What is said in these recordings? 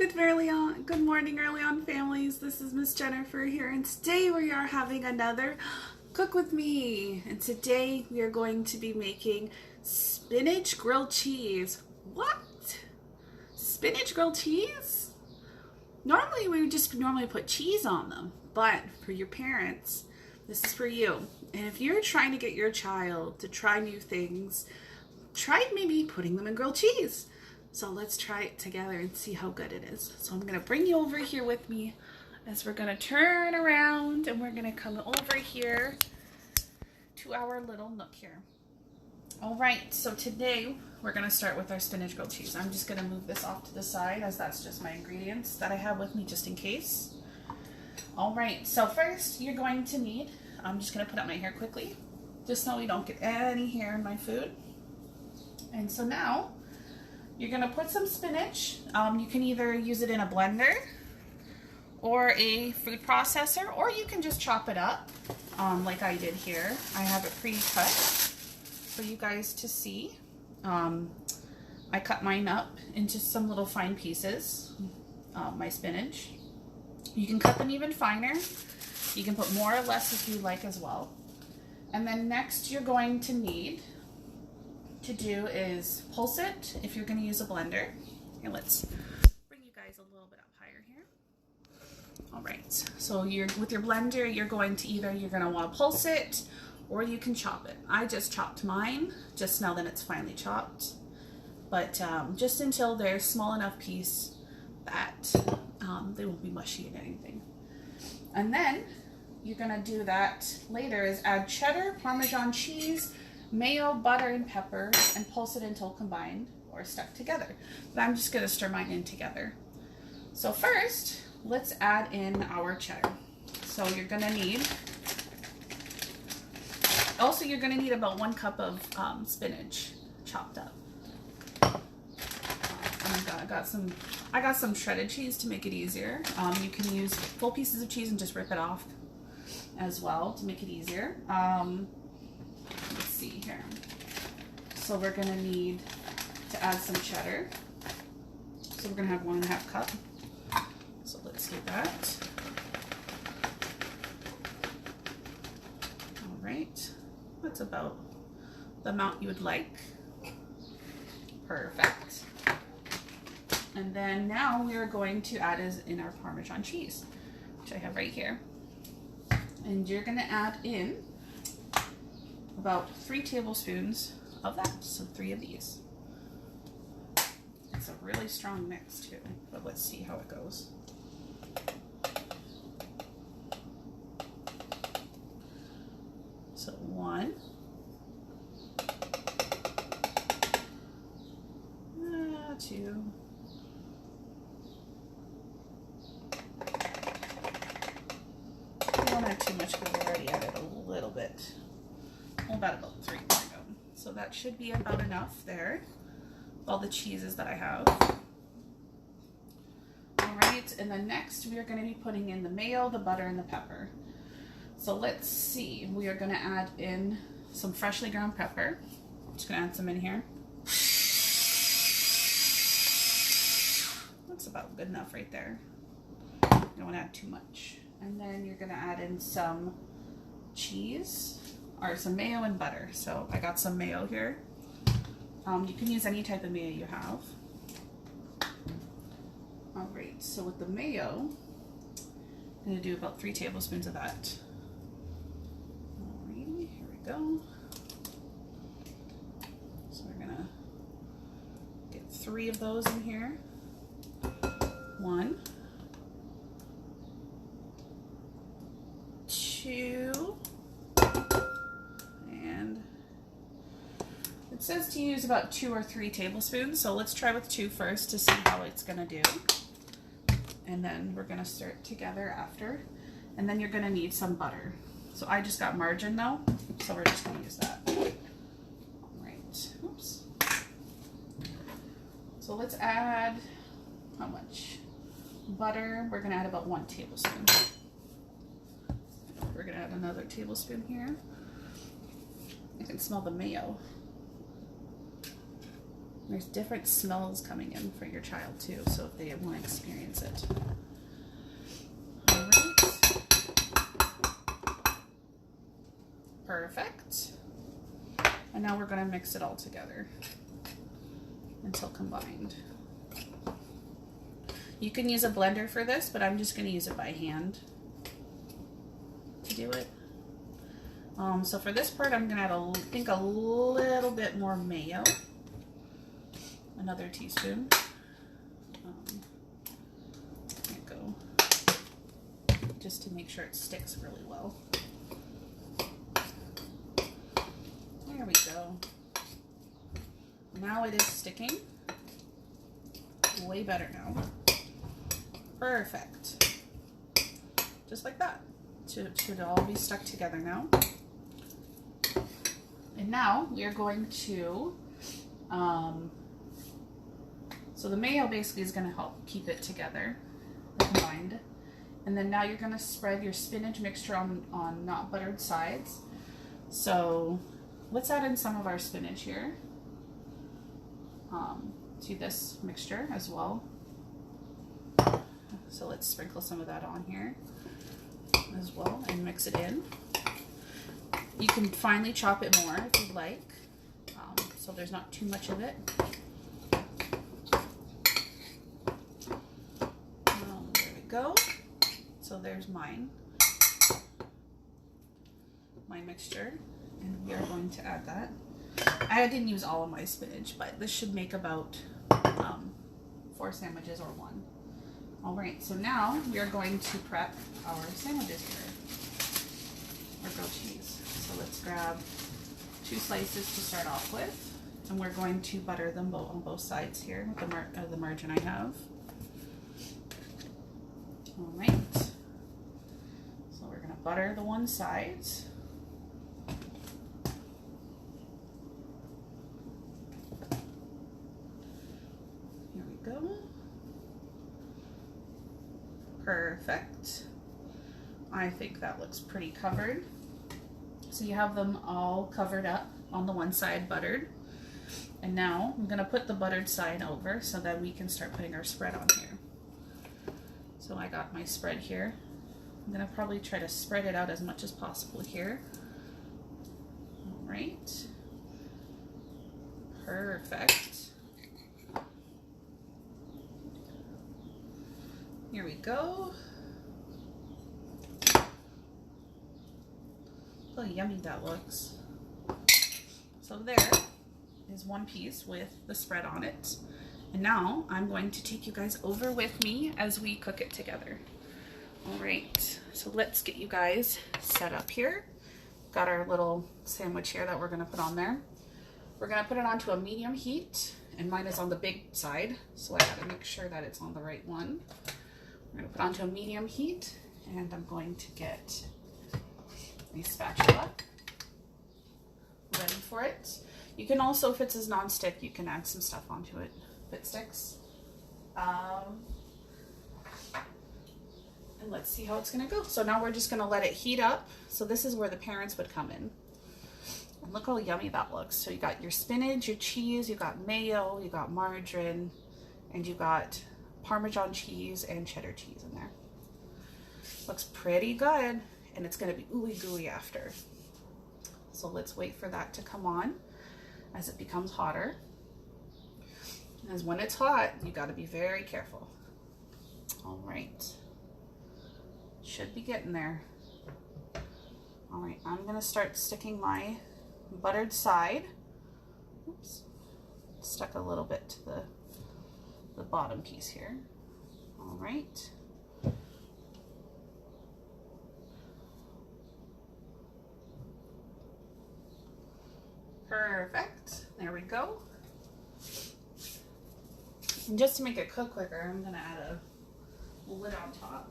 Good morning, early on families. This is Miss Jennifer here, and today we are having another cook with me. And today we are going to be making spinach grilled cheese. What? Spinach grilled cheese? Normally we would just normally put cheese on them, but for your parents, this is for you. And if you're trying to get your child to try new things, try maybe putting them in grilled cheese. So let's try it together and see how good it is. So I'm gonna bring you over here with me as we're gonna turn around and we're gonna come over here to our little nook here. All right, so today we're gonna start with our spinach grilled cheese. I'm just gonna move this off to the side as that's just my ingredients that I have with me just in case. All right, so first you're going to need, I'm just gonna put up my hair quickly, just so we don't get any hair in my food. And so now, you're gonna put some spinach. You can either use it in a blender or a food processor, or you can just chop it up like I did here. I have it pre-cut for you guys to see. I cut mine up into some little fine pieces, my spinach. You can cut them even finer. You can put more or less if you like as well. And then next you're going to need to do is pulse it if you're going to use a blender. Here, let's bring you guys a little bit up higher here. All right, so with your blender, you're going to want to pulse it, or you can chop it. I just chopped mine just now that it's finally chopped, but just until they're small enough piece that they won't be mushy and anything. And then you're going to do that later is add cheddar, Parmesan cheese, mayo, butter, and pepper, and pulse it until combined or stuck together. But I'm just going to stir mine in together. So first, let's add in our cheddar. So you're going to need, also you're going to need about 1 cup of spinach chopped up. I got some shredded cheese to make it easier. You can use full pieces of cheese and just rip it off as well to make it easier. Let's see here. So we're gonna need to add some cheddar. So we're gonna have 1.5 cup. So let's do that. All right, that's about the amount you would like. Perfect. And then now we are going to add in our Parmesan cheese, which I have right here. And you're gonna add in about 3 tablespoons of that, so 3 of these. It's a really strong mix too, but let's see how it goes. So 1, 2, don't add too much because we already added a little bit. About 3. There we go. So that should be about enough there. All the cheeses that I have. All right, and then next we are going to be putting in the mayo, the butter, and the pepper. So let's see. We are going to add in some freshly ground pepper. I'm just going to add some in here. That's about good enough right there. Don't want to add too much. And then you're going to add in some cheese, or some mayo and butter. So I got some mayo here. You can use any type of mayo you have. All right, so with the mayo, I'm going to do about 3 tablespoons of that. All right, here we go. So we're going to get 3 of those in here. 1, 2, and it says to use about 2 or 3 tablespoons, so let's try with 2 first to see how it's gonna do, and then we're gonna stir it together after. And then you're gonna need some butter. So I just got margarine though, so we're just gonna use that. All right, oops. So let's add, how much? Butter, we're gonna add about 1 tablespoon. We're gonna add another tablespoon here. I can smell the mayo. There's different smells coming in for your child too, so if they want to experience it. All right. Perfect. And now we're going to mix it all together until combined. You can use a blender for this, but I'm just going to use it by hand to do it. So for this part, I'm going to add, I think, a little bit more mayo. Another teaspoon. There you go. Just to make sure it sticks really well. There we go. Now it is sticking. Way better now. Perfect. Just like that. Should all be stuck together now. And now we are going to, so the mayo basically is going to help keep it together, combined. And then now you're going to spread your spinach mixture on not buttered sides. So let's add in some of our spinach here to this mixture as well. So let's sprinkle some of that on here as well and mix it in. You can finely chop it more if you'd like, so there's not too much of it. There we go. So there's my mixture, and we are going to add that. I didn't use all of my spinach, but this should make about 4 sandwiches or 1. All right, so now we are going to prep our sandwiches here, our grilled cheese. So let's grab 2 slices to start off with, and we're going to butter them on both sides here with the margin I have. All right, so we're going to butter the one side. Here we go. Perfect. I think that looks pretty covered. So you have them all covered up on the one side, buttered. And now I'm gonna put the buttered side over so that we can start putting our spread on here. So I got my spread here. I'm gonna probably try to spread it out as much as possible here. All right. Perfect. Here we go. Oh, yummy that looks. So there is one piece with the spread on it. And now I'm going to take you guys over with me as we cook it together. All right, so let's get you guys set up here. Got our little sandwich here that we're gonna put on there. We're gonna put it onto a medium heat, and mine is on the big side, so I gotta make sure that it's on the right one. We're gonna put it onto a medium heat, and I'm going to get a spatula ready for it. You can also, if it's as non-stick, you can add some stuff onto it if it sticks. And let's see how it's gonna go. So now we're just gonna let it heat up. So this is where the parents would come in. And look how yummy that looks. So you got your spinach, your cheese, you got mayo, you got margarine, and you got Parmesan cheese and cheddar cheese in there. Looks pretty good, and it's gonna be ooey gooey after. So let's wait for that to come on as it becomes hotter. As when it's hot, you gotta be very careful. All right, should be getting there. All right, I'm gonna start sticking my buttered side. Oops, stuck a little bit to the bottom piece here. All right. Perfect, there we go. And just to make it cook quicker, I'm gonna add a lid on top.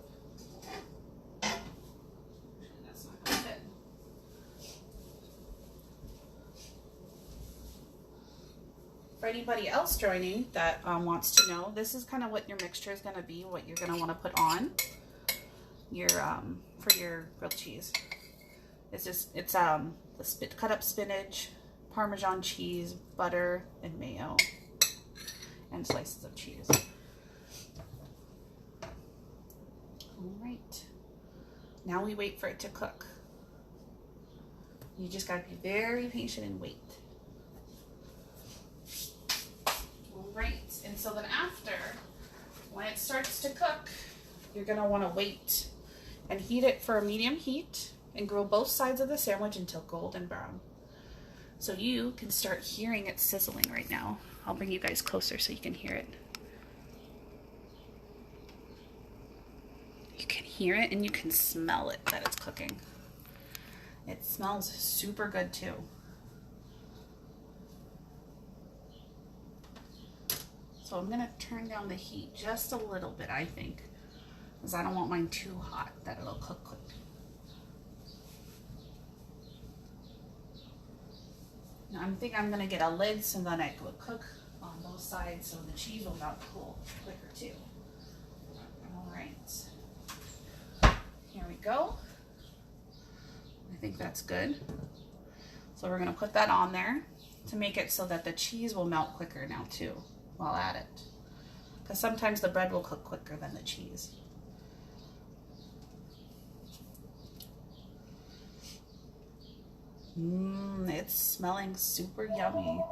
That's not gonna fit. For anybody else joining that wants to know, this is kind of what your mixture is gonna be, what you're gonna wanna put on your, for your grilled cheese. It's just, it's cut up spinach, Parmesan cheese, butter, and mayo. and slices of cheese. All right. Now we wait for it to cook. You just gotta be very patient and wait. All right, and so then after, when it starts to cook, you're gonna wanna wait and heat it for a medium heat and grill both sides of the sandwich until golden brown. So you can start hearing it sizzling right now. I'll bring you guys closer so you can hear it. You can hear it and you can smell it that it's cooking. It smells super good too. So I'm gonna turn down the heat just a little bit, I think, because I don't want mine too hot that it'll cook quick. Now I think I'm gonna get a lid so that it will cook on both sides so the cheese will melt cool quicker too. All right, here we go. I think that's good. So we're gonna put that on there to make it so that the cheese will melt quicker now too while at it. Because sometimes the bread will cook quicker than the cheese. It's smelling super yummy.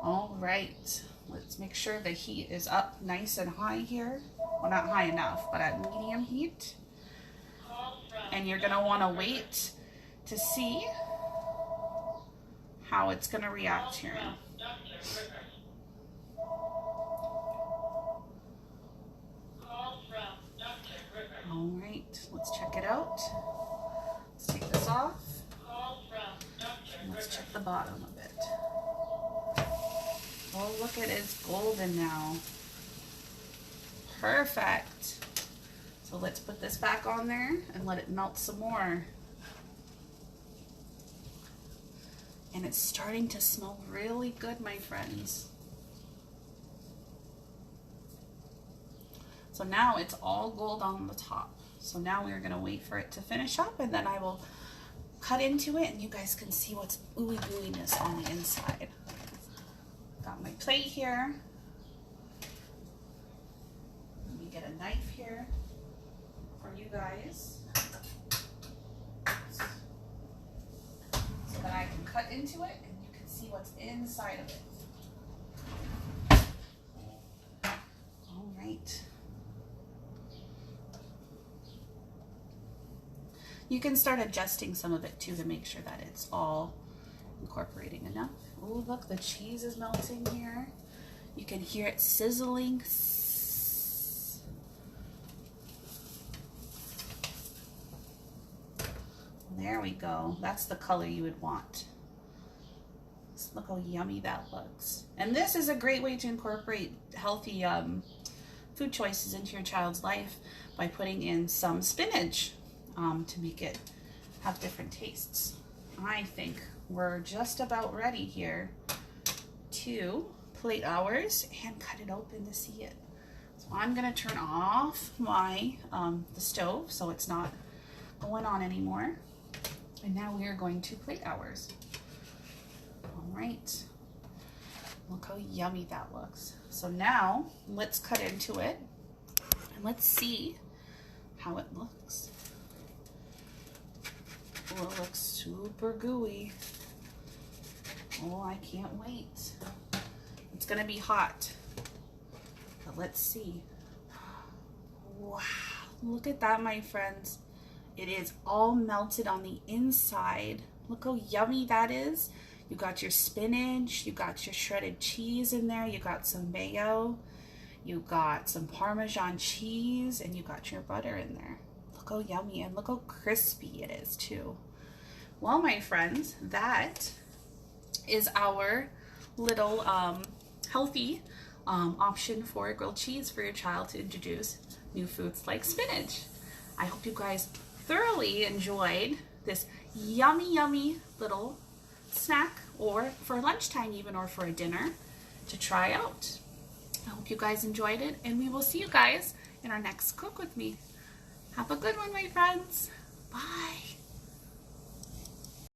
All right, let's make sure the heat is up nice and high here. Well, not high enough, but at medium heat. And you're gonna wanna wait to see how it's gonna react here. All right, let's check it out. Let's take this off. And let's check the bottom of it. Oh, look, it is golden now. Perfect. So let's put this back on there and let it melt some more. And it's starting to smell really good, my friends. So now it's all gold on the top. So now we're gonna wait for it to finish up, and then I will cut into it and you guys can see what's ooey gooeyness on the inside. Got my plate here. Let me get a knife here for you guys so that I can cut into it and you can see what's inside of it. All right. You can start adjusting some of it too to make sure that it's all incorporating enough. Oh, look, the cheese is melting here. You can hear it sizzling. There we go. That's the color you would want. Just look how yummy that looks. And this is a great way to incorporate healthy food choices into your child's life by putting in some spinach to make it have different tastes. I think we're just about ready here to plate ours and cut it open to see it. So I'm gonna turn off my the stove so it's not going on anymore. And now we are going to plate ours. All right, look how yummy that looks. So now let's cut into it and let's see how it looks. Oh, it looks super gooey. Oh, I can't wait. It's gonna be hot, but let's see. Wow, look at that, my friends. It is all melted on the inside. Look how yummy that is. You got your spinach, you got your shredded cheese in there, you got some mayo, you got some Parmesan cheese, and you got your butter in there. Look how yummy and look how crispy it is too. Well, my friends, that is our little healthy option for grilled cheese for your child to introduce new foods like spinach. I hope you guys thoroughly enjoyed this yummy, yummy little snack, or for lunchtime even, or for a dinner to try out. I hope you guys enjoyed it, and we will see you guys in our next Cook With Me. Have a good one, my friends. Bye.